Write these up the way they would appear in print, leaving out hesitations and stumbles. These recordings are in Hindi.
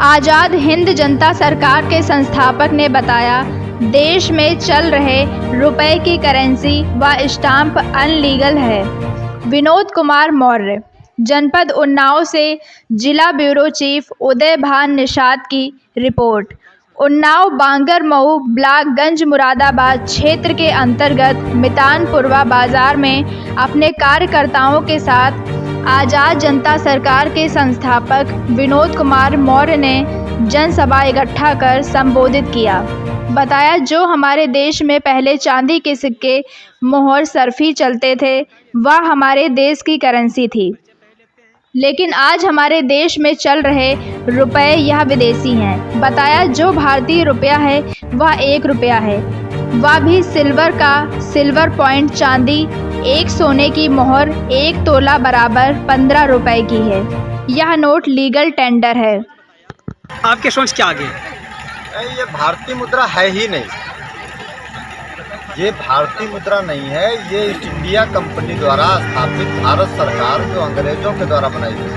आज़ाद हिंद जनता सरकार के संस्थापक ने बताया, देश में चल रहे रुपए की करेंसी व स्टाम्प अनलीगल है। विनोद कुमार मौर्य, जनपद उन्नाव से जिला ब्यूरो चीफ उदय भान निषाद की रिपोर्ट। उन्नाव बांगर मऊ ब्लॉक गंज मुरादाबाद क्षेत्र के अंतर्गत मितानपुरवा बाजार में अपने कार्यकर्ताओं के साथ आज़ाद जनता सरकार के संस्थापक विनोद कुमार मौर्य ने जनसभा इकट्ठा कर संबोधित किया। बताया, जो हमारे देश में पहले चांदी के सिक्के मोहर सर्फी चलते थे वह हमारे देश की करेंसी थी, लेकिन आज हमारे देश में चल रहे रुपए यह विदेशी हैं। बताया, जो भारतीय रुपया है वह 1 रुपया है, वह भी सिल्वर का। सिल्वर पॉइंट चांदी, एक सोने की मोहर 1 तोला बराबर 15 रुपए की है। यह नोट लीगल टेंडर है। आपके सोच क्या आगे? ये भारतीय मुद्रा है ही नहीं। ये भारतीय मुद्रा नहीं है, ये ईस्ट इंडिया कंपनी द्वारा स्थापित भारत सरकार जो अंग्रेजों के द्वारा बनाई गई,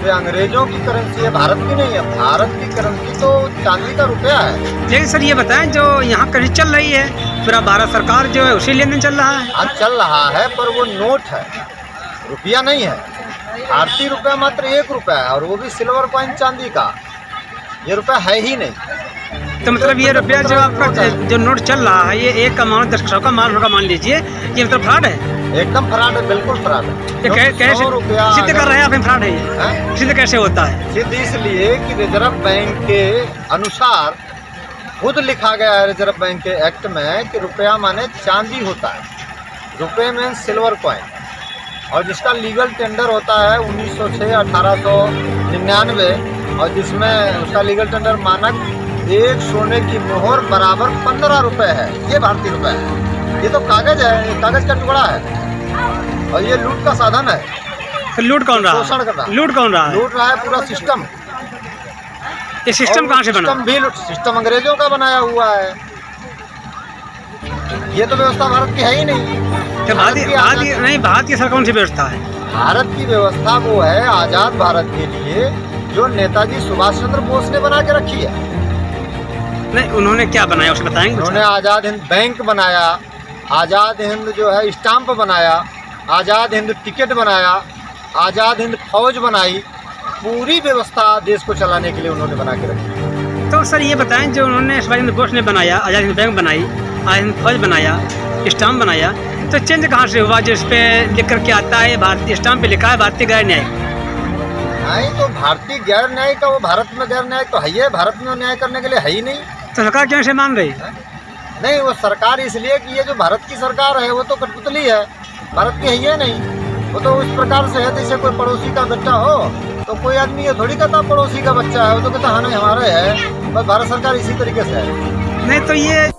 ये अंग्रेजों की करेंसी है, भारत की नहीं है। भारत की करेंसी तो चांदी का रुपया है। लेकिन सर ये बताएं, जो यहाँ करेंसी चल रही है पूरा भारत सरकार जो है उसी लेन देन चल रहा है। आज चल रहा है पर वो नोट है, रुपया नहीं है। भारतीय रुपया मात्र 1 रुपया है और वो भी सिल्वर कॉइन चांदी का। ये रुपया है ही नहीं। तो मतलब ये रुपया जो आपका जो नोट चल रहा है ये 1 का मान 10 का मान लीजिए, ये मतलब फ्रॉड है। एकदम फ्रॉड है, बिल्कुल फ्रॉड है। ये कैसे सिद्ध कर रहे हैं आप? फ्रॉड है ये सिद्ध कैसे होता है? सिद्ध इसलिए कि रिजर्व बैंक के अनुसार खुद लिखा गया है रिजर्व बैंक के एक्ट में कि रुपया माने चांदी होता है, रुपये में सिल्वर कॉइन। और जिसका लीगल टेंडर होता है 1906 1899 और जिसमें उसका लीगल टेंडर मानक 1 सोने की मोहर बराबर 15 रुपए है। ये भारतीय रुपए है। ये तो कागज है, ये कागज का टुकड़ा है और ये लूट का साधन है। तो लूट कौन रहा है? शोषण कर रहा है। लूट कौन रहा है? लूट रहा है पूरा सिस्टम। ये सिस्टम कहाँ से बना? सिस्टम अंग्रेजों का बनाया हुआ है। ये तो व्यवस्था भारत की है ही नहीं। तो भारत की सरकार कौन सी व्यवस्था है? भारत की व्यवस्था वो है आज़ाद भारत के लिए जो नेताजी सुभाष चंद्र बोस ने बना के रखी है। नहीं, उन्होंने क्या बनाया उसे बताएंगे? उन्होंने आज़ाद हिंद बैंक बनाया, आज़ाद हिंद जो है स्टाम्प बनाया, आज़ाद हिंद टिकट बनाया, आज़ाद हिंद फौज बनाई। पूरी व्यवस्था देश को चलाने के लिए उन्होंने बना के रखी। तो सर ये बताएं, जो उन्होंने सुभाष चंद्र बोस ने बनाया, आज़ाद हिंद बैंक बनाई, आज़ाद हिंद फौज बनाया, स्टाम्प बनाया, तो चेंज कहाँ से हुआ? जिस पे लिख करके आता है भारतीय स्टाम्प पे लिखा है भारतीय गैर न्यायिक। नहीं, तो भारतीय गैर न्यायिक का वो भारत में गैर न्यायिक तो है ही है, भारत में न्याय करने के लिए है ही नहीं। तो सरकार क्यों से मान रही है? नहीं, वो सरकार इसलिए कि ये जो भारत की सरकार है वो तो कठपुतली है, भारत की है ही नहीं। वो तो उस प्रकार से है जैसे कोई पड़ोसी का बच्चा हो तो कोई आदमी ये थोड़ी कहता पड़ोसी का बच्चा है, वो तो कहता हाँ नहीं हमारे है। बस भारत सरकार इसी तरीके से है। नहीं तो ये